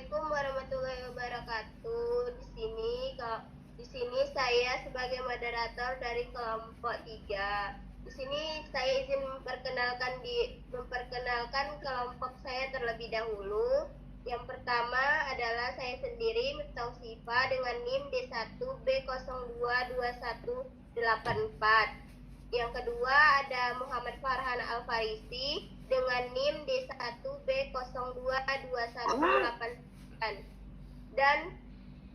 Assalamualaikum warahmatullahi wabarakatuh. Di sini saya sebagai moderator dari kelompok 3. Di sini saya izin memperkenalkan kelompok saya terlebih dahulu. Yang pertama adalah saya sendiri, Miftausifa, dengan NIM D1B022184. Yang kedua ada Muhammad Farhan Al-Farisi dengan NIM D1B022189. Dan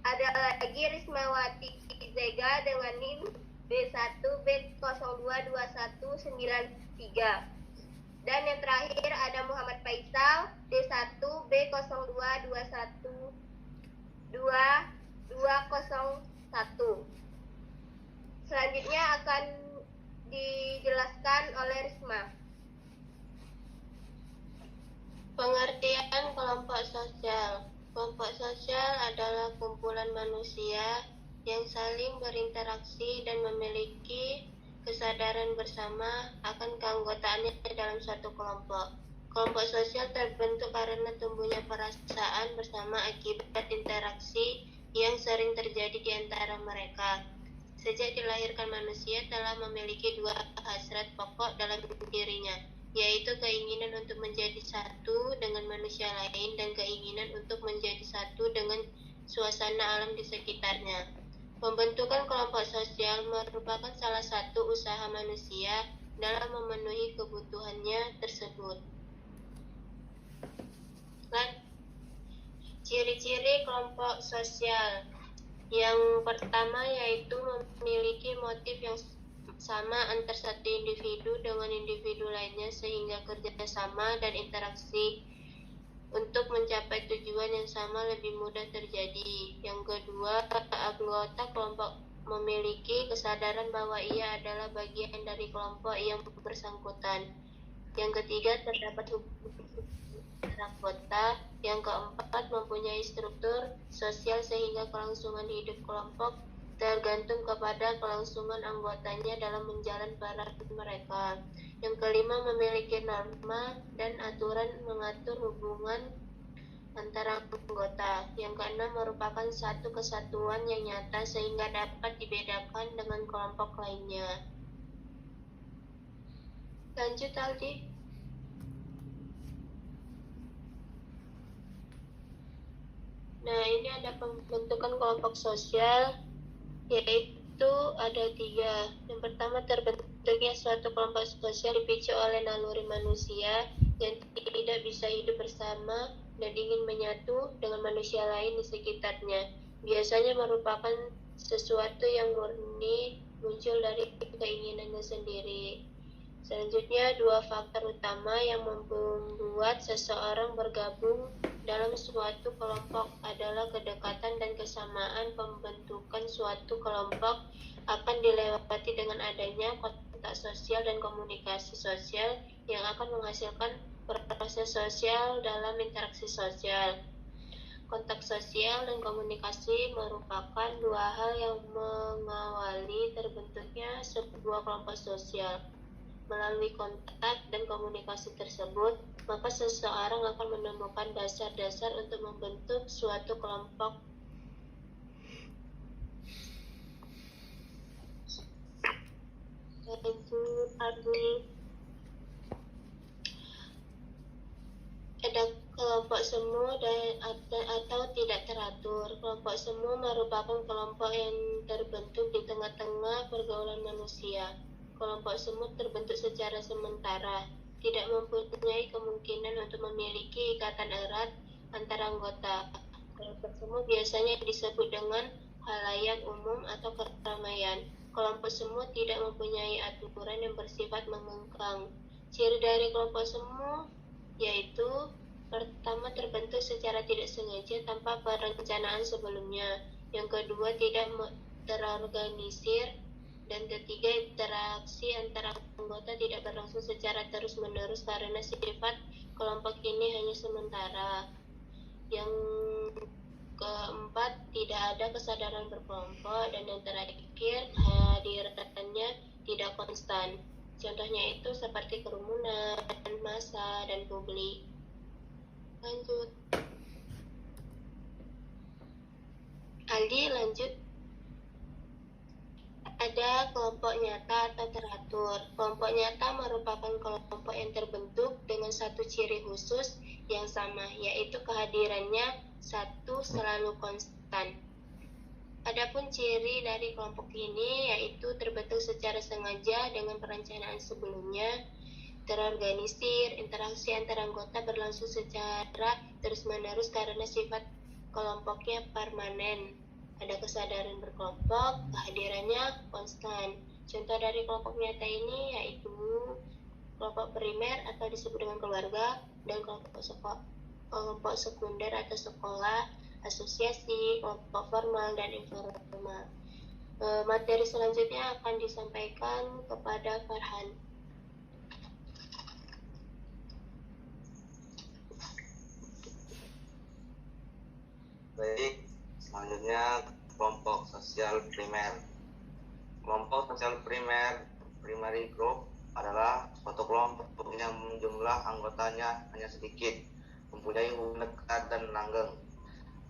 ada lagi Rismawati Zega dengan NIM D1B022193. Dan yang terakhir ada Muhammad Faisal D1B02212201. Selanjutnya akan dijelaskan oleh Risma. Pengertian kelompok sosial. Kelompok sosial adalah kumpulan manusia yang saling berinteraksi dan memiliki kesadaran bersama akan keanggotaannya dalam suatu kelompok. Kelompok sosial terbentuk karena tumbuhnya perasaan bersama akibat interaksi yang sering terjadi di antara mereka. Sejak dilahirkan manusia telah memiliki dua hasrat pokok dalam dirinya, yaitu keinginan untuk menjadi satu dengan manusia lain dan keinginan untuk menjadi satu dengan suasana alam di sekitarnya. Pembentukan kelompok sosial merupakan salah satu usaha manusia dalam memenuhi kebutuhannya tersebut. Ciri-ciri kelompok sosial. Yang pertama yaitu memiliki motif yang sama antar satu individu dengan individu lainnya sehingga kerjasama dan interaksi untuk mencapai tujuan yang sama lebih mudah terjadi. Yang kedua, anggota kelompok memiliki kesadaran bahwa ia adalah bagian dari kelompok yang bersangkutan. Yang ketiga, terdapat hubungan anggota. Yang keempat, mempunyai struktur sosial sehingga kelangsungan hidup kelompok tergantung kepada kelangsungan anggotanya dalam menjalani peran mereka. Yang kelima, memiliki norma dan aturan mengatur hubungan antara anggota. Yang keenam, merupakan satu kesatuan yang nyata sehingga dapat dibedakan dengan kelompok lainnya. Lanjut, Aldi. Nah, ini ada pembentukan kelompok sosial, yaitu ada 3. Yang pertama, terbentuknya suatu kelompok sosial dipicu oleh naluri manusia yang tidak bisa hidup bersama dan ingin menyatu dengan manusia lain di sekitarnya. Biasanya merupakan sesuatu yang murni muncul dari keinginannya sendiri. Selanjutnya, 2 faktor utama yang membuat seseorang bergabung dalam suatu kelompok adalah kedekatan dan kesamaan. Pembentukan suatu kelompok akan dilewati dengan adanya kontak sosial dan komunikasi sosial yang akan menghasilkan proses sosial dalam interaksi sosial. Kontak sosial dan komunikasi merupakan 2 hal yang mengawali terbentuknya sebuah kelompok sosial. Melalui kontak dan komunikasi tersebut, maka seseorang akan menemukan dasar-dasar untuk membentuk suatu kelompok. Ada kelompok semu atau tidak teratur. Kelompok semu merupakan kelompok yang terbentuk di tengah-tengah pergaulan manusia. Kelompok semu terbentuk secara sementara, tidak mempunyai kemungkinan untuk memiliki ikatan erat antara anggota. Kelompok semu biasanya disebut dengan khalayak umum atau keramaian. Kelompok semu tidak mempunyai aturan yang bersifat mengekang. Ciri dari kelompok semu yaitu pertama, terbentuk secara tidak sengaja tanpa perencanaan sebelumnya. Yang kedua, tidak terorganisir. Dan ketiga, interaksi antara anggota tidak berlangsung secara terus-menerus karena sifat kelompok ini hanya sementara. Yang keempat, tidak ada kesadaran berkelompok. Dan yang terakhir, hadirannya tidak konstan. Contohnya itu seperti kerumunan, massa, dan publik. Lanjut. lanjut, ada kelompok nyata atau teratur. Kelompok nyata merupakan kelompok yang terbentuk dengan satu ciri khusus yang sama, yaitu kehadirannya satu selalu konstan. Adapun ciri dari kelompok ini yaitu terbentuk secara sengaja dengan perencanaan sebelumnya, terorganisir, interaksi antar anggota berlangsung secara terus-menerus karena sifat kelompoknya permanen. Ada kesadaran berkelompok, kehadirannya konstan. Contoh dari kelompok nyata ini yaitu kelompok primer atau disebut dengan keluarga, dan kelompok sekunder atau sekolah, asosiasi, kelompok formal dan informal. Materi selanjutnya akan disampaikan kepada Farhan. Baik, selanjutnya kelompok sosial primer. Kelompok sosial primer, primary group, adalah suatu kelompok yang jumlah anggotanya hanya sedikit, mempunyai hubungan dekat dan langgeng.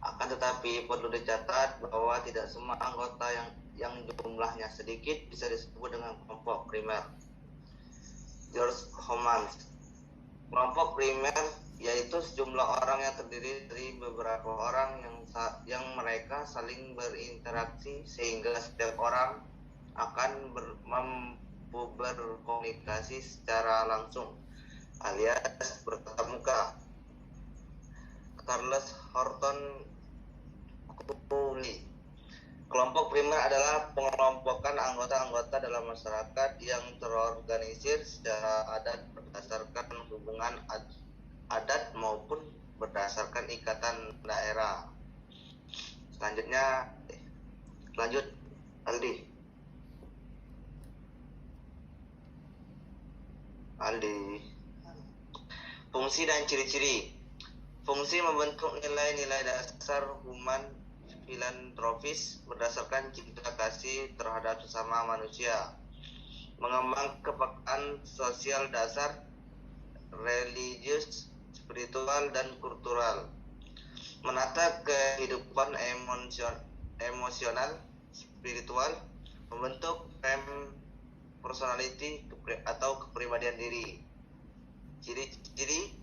Akan tetapi perlu dicatat bahwa tidak semua anggota yang jumlahnya sedikit bisa disebut dengan kelompok primer. George Homans. Kelompok primer yaitu sejumlah orang yang terdiri dari beberapa orang yang mereka saling berinteraksi sehingga setiap orang akan mampu berkomunikasi secara langsung alias bertatap muka. Charles Horton Cooley. Kelompok primer adalah pengelompokan anggota-anggota dalam masyarakat yang terorganisir secara adat berdasarkan hubungan adat maupun berdasarkan ikatan daerah. Lanjut Aldi. Fungsi dan ciri-ciri. Fungsi membentuk nilai-nilai dasar human filantropis berdasarkan cinta kasih terhadap sesama manusia, mengembang kepekaan sosial dasar, religius, spiritual, dan kultural, menata kehidupan emosional, spiritual, membentuk personality atau kepribadian diri. Ciri-ciri: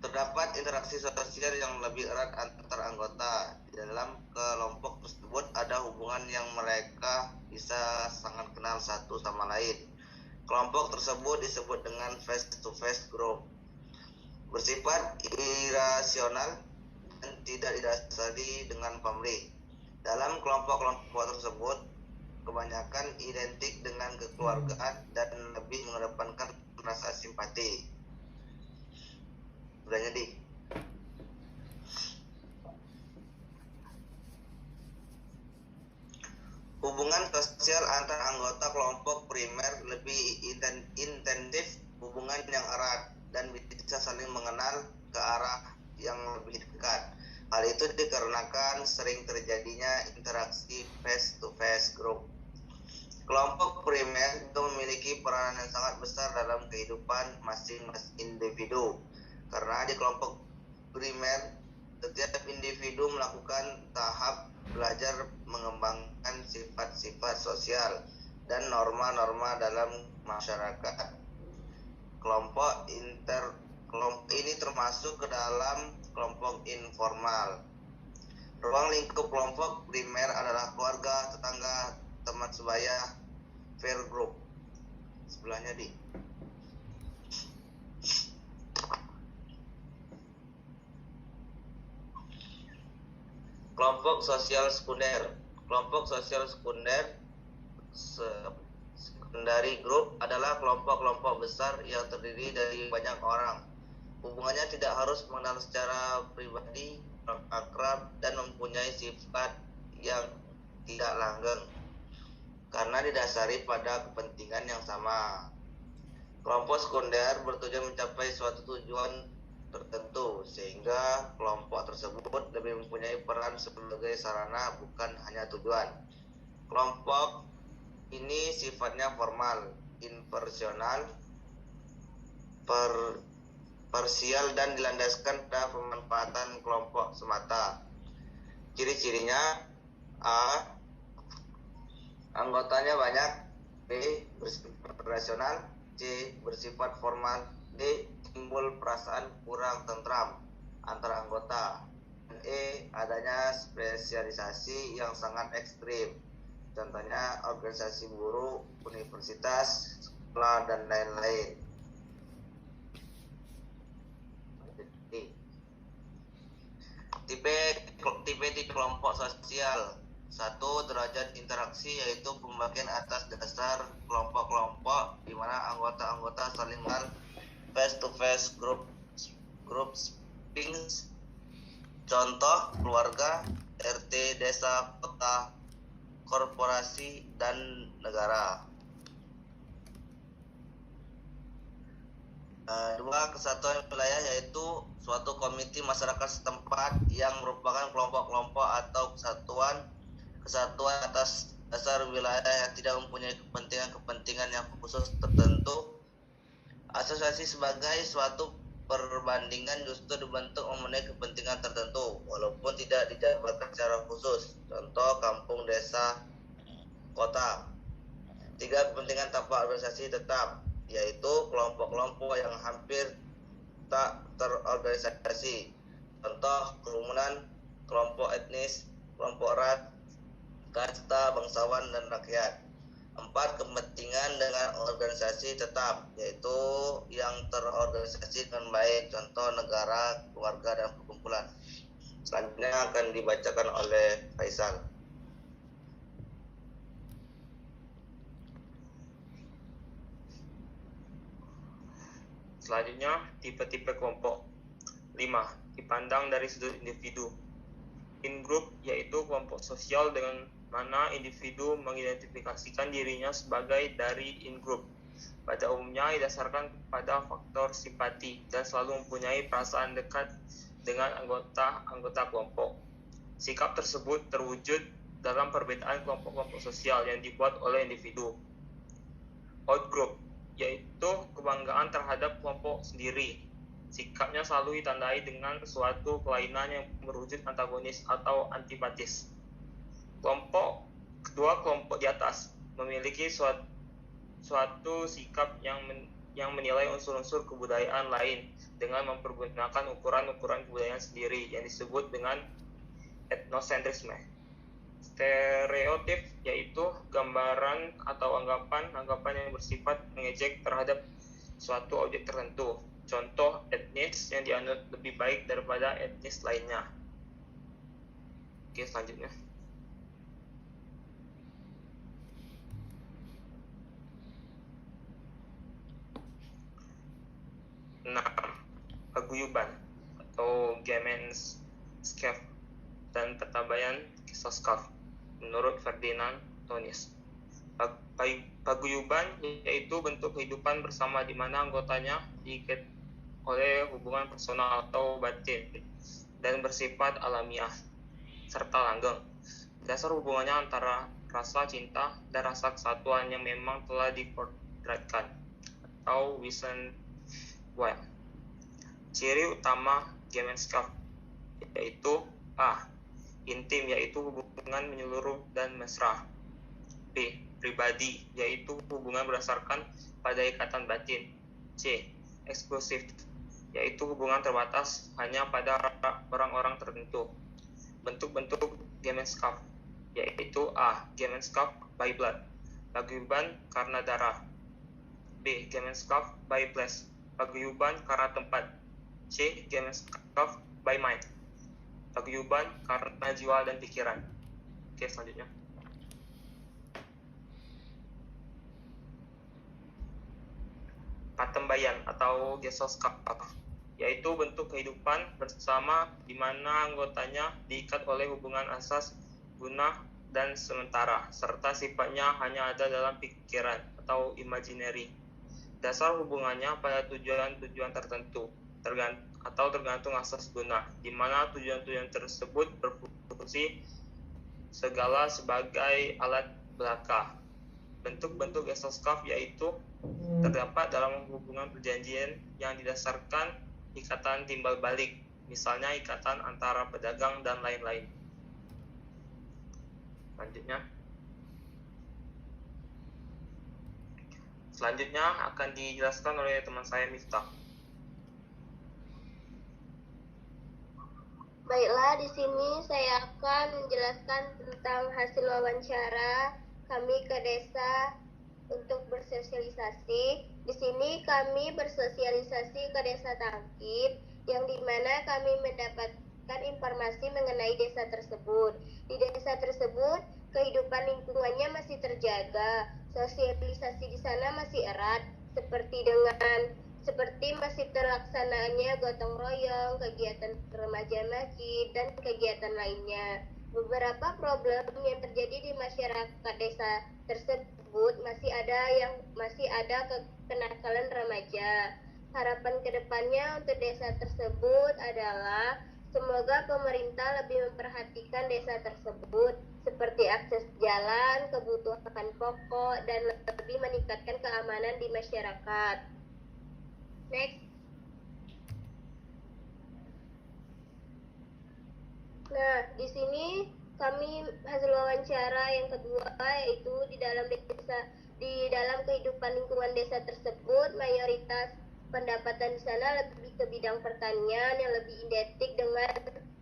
terdapat interaksi sosial yang lebih erat antar anggota. Di dalam kelompok tersebut ada hubungan yang mereka bisa sangat kenal satu sama lain. Kelompok tersebut disebut dengan face-to-face group. Bersifat irasional dan tidak didasari dengan pamrih. Dalam kelompok-kelompok tersebut, kebanyakan identik dengan kekeluargaan dan lebih mengedepankan rasa simpati. Udah jadi. Hubungan sosial antar anggota kelompok primer lebih intensif, hubungan yang erat dan bisa saling mengenal ke arah yang lebih dekat. Hal itu dikarenakan sering terjadinya interaksi face-to-face group. Kelompok primer itu memiliki peranan yang sangat besar dalam kehidupan masing-masing individu. Karena di kelompok primer, setiap individu melakukan tahap belajar mengembangkan sifat-sifat sosial dan norma-norma dalam masyarakat. Kelompok ini termasuk ke dalam kelompok informal. Ruang lingkup kelompok primer adalah keluarga, tetangga, teman sebaya, peer group. Sebelahnya di. Kelompok sosial sekunder. Kelompok sosial sekunder secondary group adalah kelompok-kelompok besar yang terdiri dari banyak orang. Hubungannya tidak harus mengenal secara pribadi, akrab, dan mempunyai sifat yang tidak langgeng karena didasari pada kepentingan yang sama. Kelompok sekunder bertujuan mencapai suatu tujuan tertentu sehingga kelompok tersebut lebih mempunyai peran sebagai sarana bukan hanya tujuan. Kelompok ini sifatnya formal, impersonal, parsial, dan dilandaskan pada pemanfaatan kelompok semata. Ciri-cirinya A. Anggotanya banyak. B. Bersifat rasional. C. Bersifat formal. D. Timbul perasaan kurang tentram antara anggota. Dan E. Adanya spesialisasi yang sangat ekstrim. Contohnya organisasi buruh, universitas, sekolah, dan lain-lain. Tipe kelompok sosial. 1. Derajat interaksi, yaitu pembagian atas dasar kelompok-kelompok di mana anggota-anggota saling mengenal. Face-to-face group speakings. Contoh keluarga, RT, desa, kota, korporasi, dan negara. 2. Kesatuan wilayah, yaitu suatu komite masyarakat setempat yang merupakan kelompok-kelompok atau kesatuan atas dasar wilayah yang tidak mempunyai kepentingan yang khusus tertentu. Asosiasi sebagai suatu perbandingan justru dibentuk memenuhi kepentingan tertentu walaupun tidak dijabarkan secara khusus. Contoh kampung, desa, kota. 3. Kepentingan tanpa organisasi tetap, yaitu kelompok-kelompok yang hampir tak terorganisasi. Contoh kerumunan, kelompok etnis, kelompok ras, kasta, bangsawan, dan rakyat. 4. Kepentingan dengan organisasi tetap, yaitu yang terorganisasi dengan baik. Contoh negara, keluarga, dan perkumpulan. Selanjutnya akan dibacakan oleh Faisal. Selanjutnya, tipe-tipe kelompok. 5. Dipandang dari sudut individu. In-group, yaitu kelompok sosial dengan mana individu mengidentifikasikan dirinya sebagai dari in-group. Pada umumnya didasarkan pada faktor simpati dan selalu mempunyai perasaan dekat dengan anggota kelompok. Sikap tersebut terwujud dalam perbedaan kelompok-kelompok sosial yang dibuat oleh individu. Out-group, yaitu kebanggaan terhadap kelompok sendiri. Sikapnya selalu ditandai dengan suatu kelainan yang berwujud antagonis atau antipatis. Kedua kelompok di atas memiliki suatu sikap yang menilai unsur-unsur kebudayaan lain dengan mempergunakan ukuran-ukuran kebudayaan sendiri yang disebut dengan etnosentrisme. Stereotip, yaitu gambaran atau anggapan yang bersifat mengejek terhadap suatu objek tertentu. Contoh etnis yang dianut lebih baik daripada etnis lainnya. Oke, selanjutnya. 6. Paguyuban atau Gemeinschaft dan Pertabayan Gesellschaft menurut Ferdinand Tönnies. Paguyuban yaitu bentuk kehidupan bersama di mana anggotanya diikat oleh hubungan personal atau batin dan bersifat alamiah serta langgeng. Dasar hubungannya antara rasa cinta dan rasa kesatuan yang memang telah dipotretkan atau Wissenschaft. Ciri utama Gemeinschaft yaitu A. Intim, yaitu hubungan menyeluruh dan mesra. B. Pribadi, yaitu hubungan berdasarkan pada ikatan batin. C. Eksklusif, yaitu hubungan terbatas hanya pada orang-orang tertentu. Bentuk-bentuk Gemeinschaft yaitu A. Gemeinschaft by blood, paguyuban karena darah. B. Gemeinschaft by place, paguyuban karena tempat. C. Gemeinschaft by mind, paguyuban karena jiwa dan pikiran. Oke, selanjutnya. Patembayan atau Gesellschaft yaitu bentuk kehidupan bersama di mana anggotanya diikat oleh hubungan asas, guna, dan sementara, serta sifatnya hanya ada dalam pikiran atau imaginary. Dasar hubungannya pada tujuan-tujuan tertentu tergantung asas guna, di mana tujuan-tujuan tersebut berfungsi segala sebagai alat belaka. Bentuk-bentuk Gesellschaft yaitu terdapat dalam hubungan perjanjian yang didasarkan ikatan timbal balik, misalnya ikatan antara pedagang dan lain-lain. Selanjutnya akan dijelaskan oleh teman saya Miftah. Baiklah, di sini saya akan menjelaskan tentang hasil wawancara kami ke desa untuk bersosialisasi. Di sini kami bersosialisasi ke desa Tangkit, yang dimana kami mendapatkan informasi mengenai desa tersebut. Di desa tersebut, kehidupan lingkungannya masih terjaga, sosialisasi di sana masih erat, seperti masih terlaksanaannya gotong royong, kegiatan remaja masjid, dan kegiatan lainnya. Beberapa problem yang terjadi di masyarakat desa tersebut masih ada kenakalan remaja. Harapan kedepannya untuk desa tersebut adalah semoga pemerintah lebih memperhatikan desa tersebut seperti akses jalan, kebutuhan pokok, dan lebih meningkatkan keamanan di masyarakat. Next. Nah, di sini kami hasil wawancara yang kedua, yaitu di dalam kehidupan lingkungan desa tersebut, mayoritas pendapatan di sana lebih ke bidang pertanian yang lebih identik dengan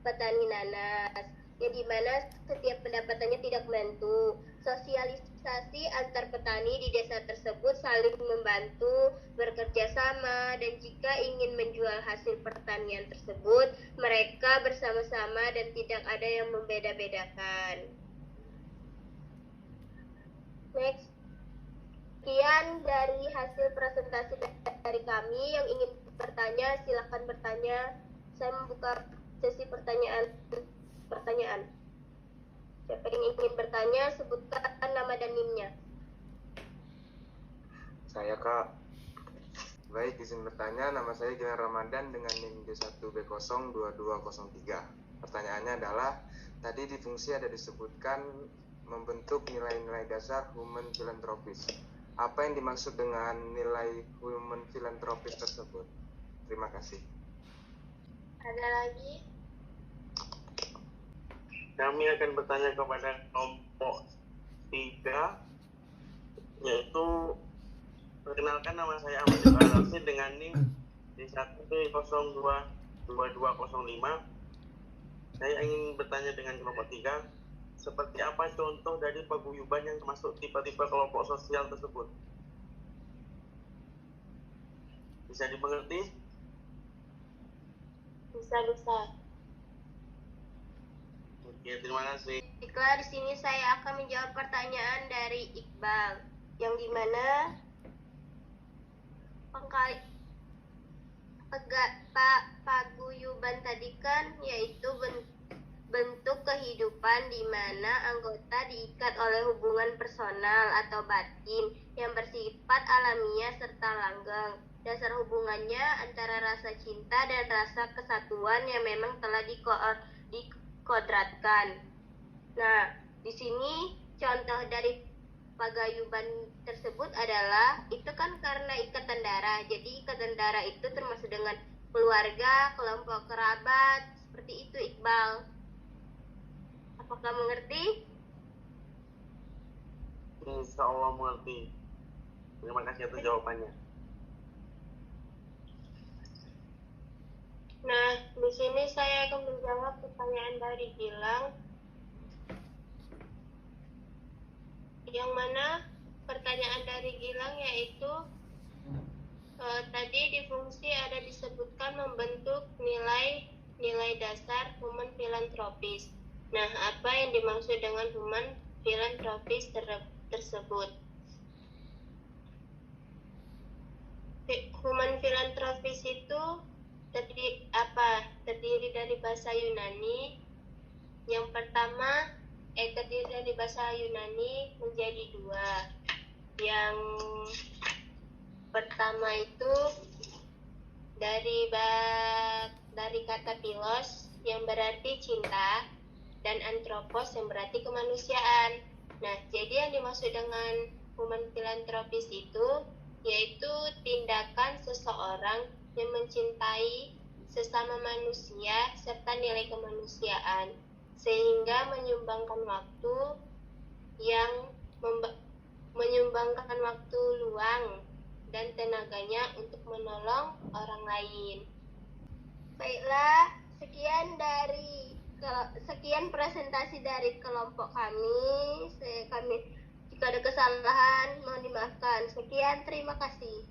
petani nanas, yang dimana setiap pendapatannya tidak menentu. Sosialisasi antar petani di desa tersebut saling membantu, bekerja sama, dan jika ingin menjual hasil pertanian tersebut, mereka bersama-sama dan tidak ada yang membeda-bedakan. Next. Sekian dari hasil presentasi dari kami. Yang ingin bertanya, silakan bertanya. Saya membuka sesi pertanyaan. Siapa yang ingin bertanya, sebutkan nama dan NIM-nya. Saya, Kak. Baik, izin bertanya. Nama saya Gilang Ramadan dengan NIM D1B02203. Pertanyaannya adalah, tadi di fungsi ada disebutkan membentuk nilai-nilai dasar human filantropis. Apa yang dimaksud dengan nilai human filantropis tersebut? Terima kasih. Ada lagi? Kami akan bertanya kepada kelompok 3, yaitu perkenalkan, nama saya Ahmad Al-Arsi dengan NIM D1B022205. Saya ingin bertanya dengan kelompok 3, seperti apa contoh dari paguyuban yang termasuk tipe-tipe kelompok sosial tersebut? Bisa dimengerti? Bisa. Oke, terima kasih. Baiklah, di sini saya akan menjawab pertanyaan dari Iqbal, yang dimana paguyuban tadi kan yaitu bentuk kehidupan di mana anggota diikat oleh hubungan personal atau batin yang bersifat alamiah serta langgeng. Dasar hubungannya antara rasa cinta dan rasa kesatuan yang memang telah dikodratkan. Nah, di sini contoh dari paguyuban tersebut adalah itu kan karena ikatan darah. Jadi ikatan darah itu termasuk dengan keluarga, kelompok kerabat, seperti itu, Iqbal. Apakah mengerti? Insya Allah mengerti. Terima kasih atas jawabannya. Nah, di sini saya akan menjawab pertanyaan dari Gilang, yang mana pertanyaan dari Gilang yaitu tadi di fungsi ada disebutkan membentuk nilai dasar human filantropis. Nah, apa yang dimaksud dengan human filantropis tersebut? Human filantropis itu terdiri dari bahasa Yunani. Yang pertama, terdiri dari bahasa Yunani menjadi dua. Yang pertama itu dari kata philos yang berarti cinta, dan anthropos yang berarti kemanusiaan. Nah, jadi yang dimaksud dengan human filantropis itu yaitu tindakan seseorang yang mencintai sesama manusia serta nilai kemanusiaan, sehingga menyumbangkan waktu, yang menyumbangkan waktu luang dan tenaganya untuk menolong orang lain. Baiklah, sekian presentasi dari kelompok kami. Jika ada kesalahan mohon dimaafkan. Sekian, terima kasih.